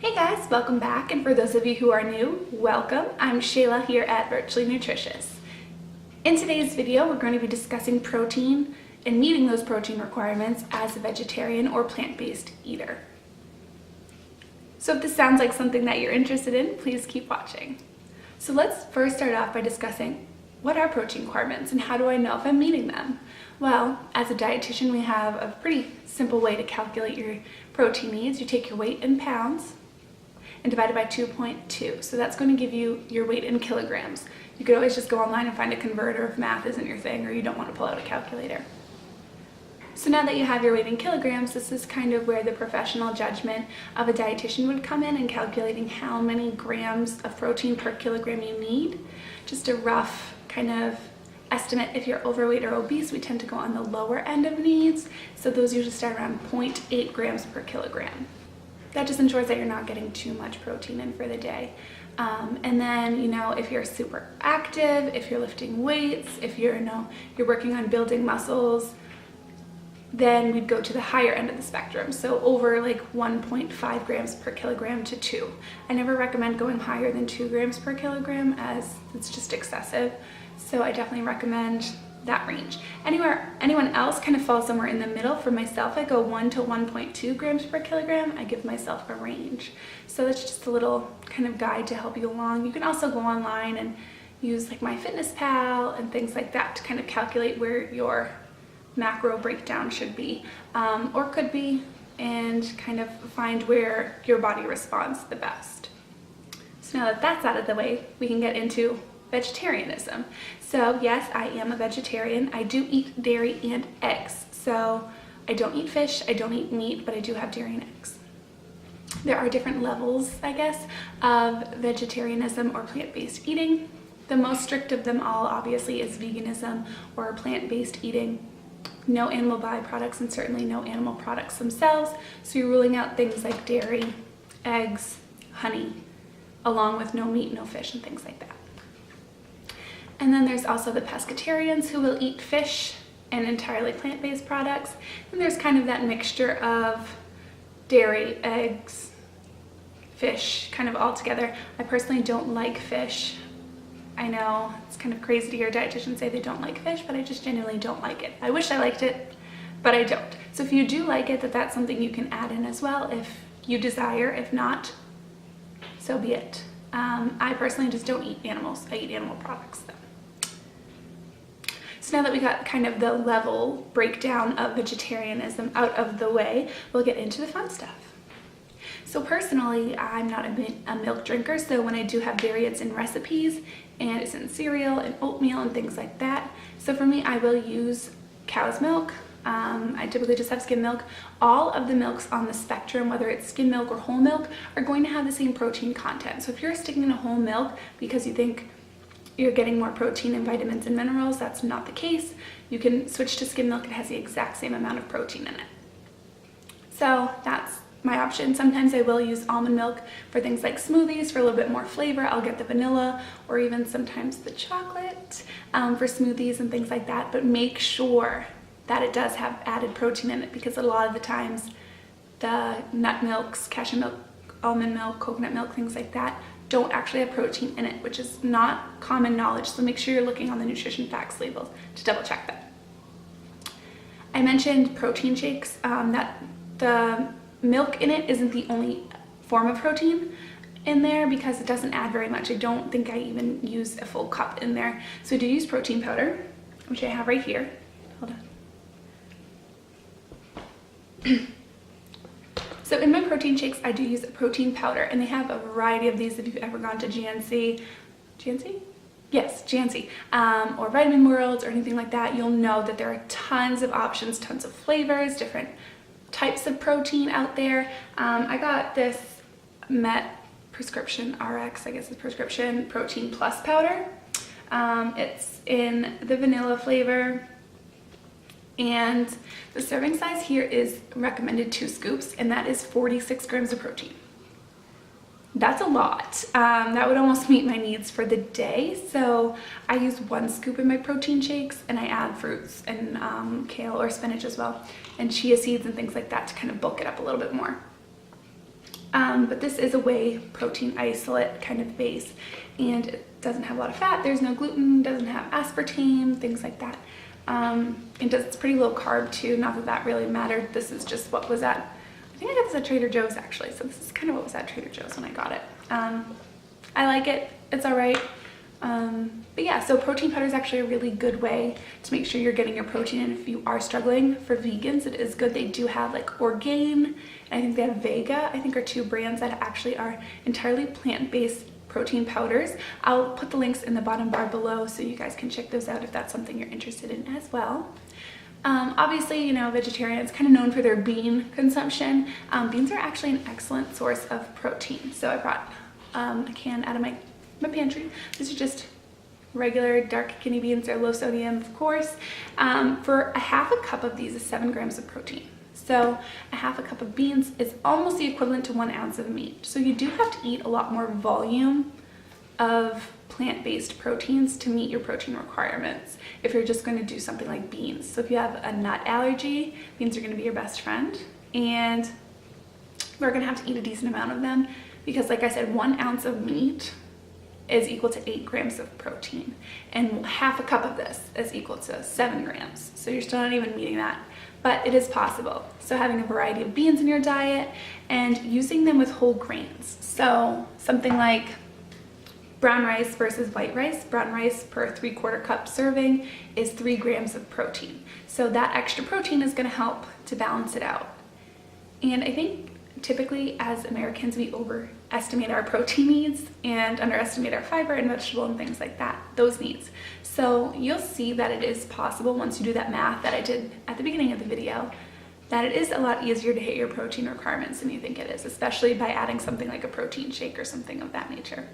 Hey guys, welcome back, and for those of you who are new, welcome. I'm Shelagh here at Virtually Nutritious. In today's video, we're going to be discussing protein and meeting those protein requirements as a vegetarian or plant-based eater. So if this sounds like something that you're interested in, please keep watching. So let's first start off by discussing what are protein requirements and how do I know if I'm meeting them? Well, as a dietitian, we have a pretty simple way to calculate your protein needs. You take your weight in pounds and divide it by 2.2. So that's going to give you your weight in kilograms. You could always just go online and find a converter if math isn't your thing or you don't want to pull out a calculator. So now that you have your weight in kilograms, this is kind of where the professional judgment of a dietitian would come in calculating how many grams of protein per kilogram you need. Just a rough kind of estimate. If you're overweight or obese, we tend to go on the lower end of needs. So those usually start around 0.8 grams per kilogram. That just ensures that you're not getting too much protein in for the day. And then, if you're super active, if you're lifting weights, if you're working on building muscles, then we'd go to the higher end of the spectrum. So over like 1.5 grams per kilogram to 2. I never recommend going higher than 2 grams per kilogram as it's just excessive. So I definitely recommend that range. Anyone else kind of falls somewhere in the middle. For myself, I go 1 to 1.2 grams per kilogram. I give myself a range. So that's just a little kind of guide to help you along. You can also go online and use like MyFitnessPal and things like that to kind of calculate where your macro breakdown should be or could be, and kind of find where your body responds the best. So now that that's out of the way, we can get into vegetarianism. So yes, I am a vegetarian. I do eat dairy and eggs. So I don't eat fish, I don't eat meat, but I do have dairy and eggs. There are different levels, I guess, of vegetarianism or plant-based eating. The most strict of them all, obviously, is veganism or plant-based eating. No animal byproducts and certainly no animal products themselves. So you're ruling out things like dairy, eggs, honey, along with no meat, no fish, and things like that. And then there's also the pescatarians who will eat fish and entirely plant-based products. And there's kind of that mixture of dairy, eggs, fish, kind of all together. I personally don't like fish. I know it's kind of crazy to hear dietitians say they don't like fish, but I just genuinely don't like it. I wish I liked it, but I don't. So if you do like it, that's something you can add in as well if you desire. If not, so be it. I personally just don't eat animals. I eat animal products though. So now that we got kind of the level breakdown of vegetarianism out of the way, we'll get into the fun stuff. So personally, I'm not a milk drinker, so when I do have dairy, it's in recipes and it's in cereal and oatmeal and things like that. So for me, I will use cow's milk. I typically just have skim milk. All of the milks on the spectrum, whether it's skim milk or whole milk, are going to have the same protein content. So if you're sticking to whole milk because you think you're getting more protein and vitamins and minerals, that's not the case. You can switch to skim milk. It has the exact same amount of protein in it. So that's my option. Sometimes I will use almond milk for things like smoothies for a little bit more flavor. I'll get the vanilla or even sometimes the chocolate for smoothies and things like that, but make sure that it does have added protein in it, because a lot of the times the nut milks, cashew milk, almond milk, coconut milk, things like that don't actually have protein in it, which is not common knowledge. So make sure you're looking on the nutrition facts labels to double check that. I mentioned protein shakes, that the milk in it isn't the only form of protein in there because it doesn't add very much. I don't think I even use a full cup in there. So I do use protein powder, which I have right here. Hold on. So in my protein shakes, I do use a protein powder, and they have a variety of these. If you've ever gone to GNC? Yes, GNC, or Vitamin World or anything like that, you'll know that there are tons of options, tons of flavors, different types of protein out there. I got this Met Prescription RX, I guess it's Prescription Protein Plus powder. It's in the vanilla flavor, and the serving size here is recommended 2 scoops, and that is 46 grams of protein. That's a lot. That would almost meet my needs for the day. So I use 1 scoop in my protein shakes, and I add fruits and kale or spinach as well, and chia seeds and things like that to kind of bulk it up a little bit more. but this is a whey protein isolate kind of base, and it doesn't have a lot of fat, there's no gluten, doesn't have aspartame, things like that. It's pretty low carb too, not that that really mattered. This is just what was at, I think I got this at Trader Joe's actually, so this is kind of what was at Trader Joe's when I got it. I like it, it's all right. But yeah, so protein powder is actually a really good way to make sure you're getting your protein in. If you are struggling, for vegans, it is good. They do have like Orgain, and I think they have Vega, I think are two brands that actually are entirely plant-based protein powders. I'll put the links in the bottom bar below so you guys can check those out if that's something you're interested in as well. Obviously, you know, vegetarians kind of known for their bean consumption. Beans are actually an excellent source of protein. So I brought a can out of my pantry. These are just regular dark kidney beans. They're low sodium, of course. For a half a cup of these is 7 grams of protein. So a half a cup of beans is almost the equivalent to 1 ounce of meat. So you do have to eat a lot more volume of plant-based proteins to meet your protein requirements if you're just going to do something like beans. So if you have a nut allergy, beans are going to be your best friend, and we're going to have to eat a decent amount of them because, like I said, 1 ounce of meat is equal to 8 grams of protein, and half a cup of this is equal to 7 grams. So you're still not even meeting that, but it is possible. So having a variety of beans in your diet and using them with whole grains. So something like brown rice versus white rice. Brown rice per 3/4 cup serving is 3 grams of protein. So that extra protein is going to help to balance it out. And I think typically as Americans, we overestimate our protein needs and underestimate our fiber and vegetable and things like that, those needs. So you'll see that it is possible once you do that math that I did at the beginning of the video, that it is a lot easier to hit your protein requirements than you think it is, especially by adding something like a protein shake or something of that nature.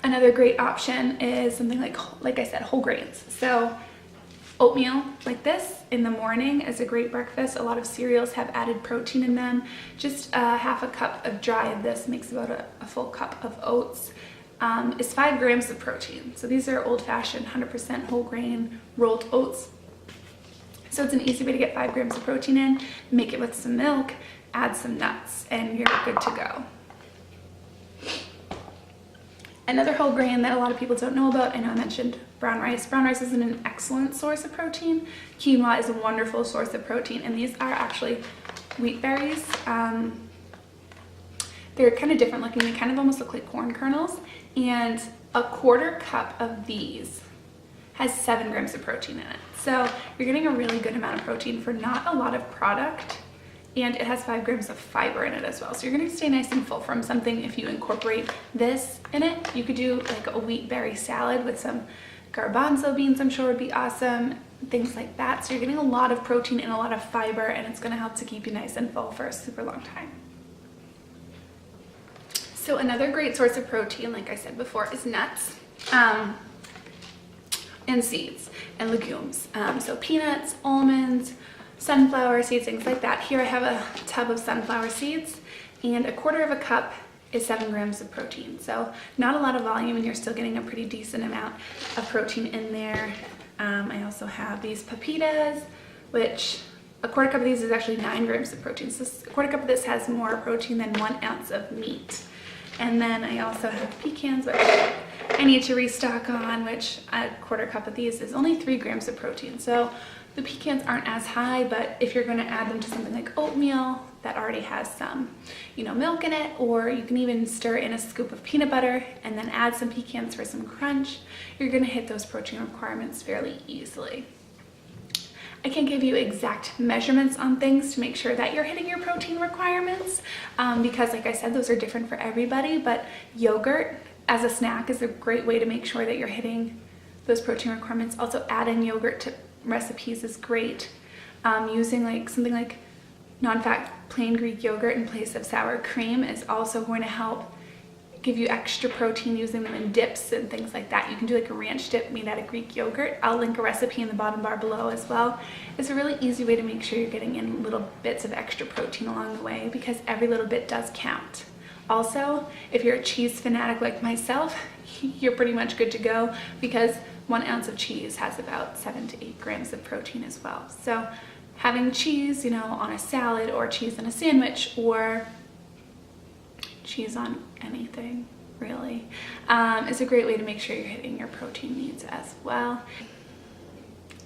Another great option is something like I said, whole grains. So oatmeal like this in the morning is a great breakfast. A lot of cereals have added protein in them. Just half a cup of dry of this makes about a full cup of oats. Is 5 grams of protein. So these are old-fashioned 100% whole grain rolled oats. So it's an easy way to get 5 grams of protein in. Make it with some milk, add some nuts, and you're good to go. Another whole grain that a lot of people don't know about, I know I mentioned brown rice. Brown rice is an excellent source of protein. Quinoa is a wonderful source of protein, and these are actually wheat berries. They're kind of different looking. They kind of almost look like corn kernels, and a 1/4 cup of these has 7 grams of protein in it. So you're getting a really good amount of protein for not a lot of product, and it has 5 grams of fiber in it as well. So you're gonna stay nice and full from something. If you incorporate this in it, you could do like a wheat berry salad with some garbanzo beans, I'm sure would be awesome, things like that. So you're getting a lot of protein and a lot of fiber, and it's gonna help to keep you nice and full for a super long time. So another great source of protein, like I said before, is nuts and seeds and legumes. So peanuts, almonds, sunflower seeds, things like that. Here I have a tub of sunflower seeds, and a 1/4 cup is 7 grams of protein. So not a lot of volume, and you're still getting a pretty decent amount of protein in there. I also have these pepitas, which a 1/4 cup of these is actually 9 grams of protein. So a 1/4 cup of this has more protein than 1 ounce of meat. And then I also have pecans, which I need to restock on, which a 1/4 cup of these is only 3 grams of protein. So the pecans aren't as high, but if you're gonna add them to something like oatmeal that already has some, you know, milk in it, or you can even stir in a scoop of peanut butter and then add some pecans for some crunch, you're gonna hit those protein requirements fairly easily. I can't give you exact measurements on things to make sure that you're hitting your protein requirements because, like I said, those are different for everybody, but yogurt as a snack is a great way to make sure that you're hitting those protein requirements. Also, adding yogurt to recipes is great. Using like something like non-fat plain Greek yogurt in place of sour cream is also going to help give you extra protein, using them in dips and things like that. You can do like a ranch dip made out of Greek yogurt. I'll link a recipe in the bottom bar below as well. It's a really easy way to make sure you're getting in little bits of extra protein along the way, because every little bit does count. Also, if you're a cheese fanatic like myself, you're pretty much good to go, because 1 ounce of cheese has about 7 to 8 grams of protein as well. So having cheese, you know, on a salad, or cheese in a sandwich, or cheese on anything, really. It's a great way to make sure you're hitting your protein needs as well.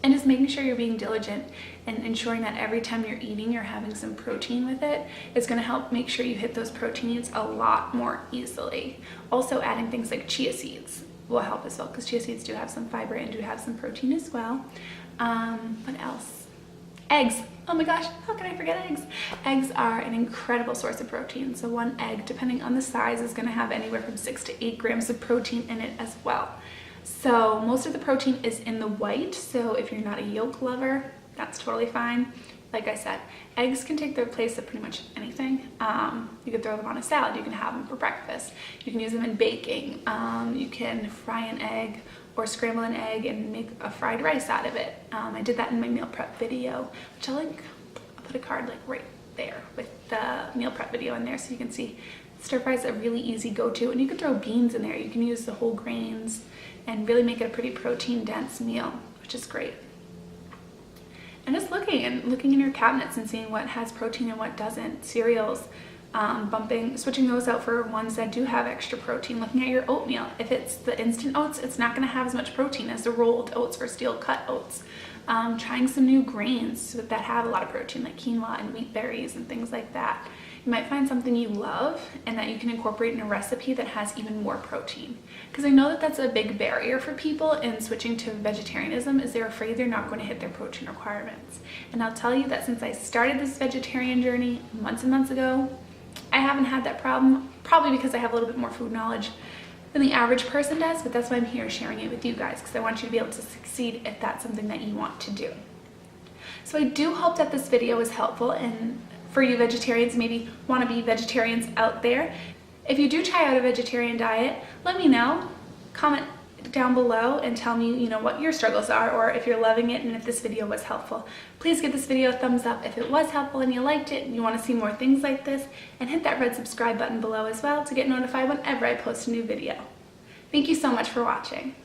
And just making sure you're being diligent and ensuring that every time you're eating, you're having some protein with it is going to help make sure you hit those protein needs a lot more easily. Also, adding things like chia seeds will help as well, because chia seeds do have some fiber and do have some protein as well. What else? Eggs. Oh my gosh, how can I forget eggs? Eggs are an incredible source of protein. So one egg, depending on the size, is going to have anywhere from 6 to 8 grams of protein in it as well. So most of the protein is in the white, so if you're not a yolk lover, that's totally fine. Like I said, eggs can take their place of pretty much anything. You can throw them on a salad, you can have them for breakfast, you can use them in baking, you can fry an egg or scramble an egg and make a fried rice out of it. I did that in my meal prep video, which I'll put a card like right there with the meal prep video in there so you can see. Stir fry is a really easy go-to, and you can throw beans in there. You can use the whole grains and really make it a pretty protein dense meal, which is great. And just looking in your cabinets and seeing what has protein and what doesn't. Cereals, switching those out for ones that do have extra protein. Looking at your oatmeal. If it's the instant oats, it's not going to have as much protein as the rolled oats or steel cut oats. Trying some new grains that have a lot of protein, like quinoa and wheat berries and things like that. You might find something you love and that you can incorporate in a recipe that has even more protein. Because I know that that's a big barrier for people in switching to vegetarianism, is they're afraid they're not going to hit their protein requirements. And I'll tell you that since I started this vegetarian journey months and months ago, I haven't had that problem, probably because I have a little bit more food knowledge than the average person does, but that's why I'm here sharing it with you guys, because I want you to be able to succeed if that's something that you want to do. So I do hope that this video was helpful, and for you vegetarians, maybe want to be vegetarians out there. If you do try out a vegetarian diet, let me know. Comment down below and tell me, what your struggles are, or if you're loving it and if this video was helpful. Please give this video a thumbs up if it was helpful and you liked it and you want to see more things like this, and hit that red subscribe button below as well to get notified whenever I post a new video. Thank you so much for watching.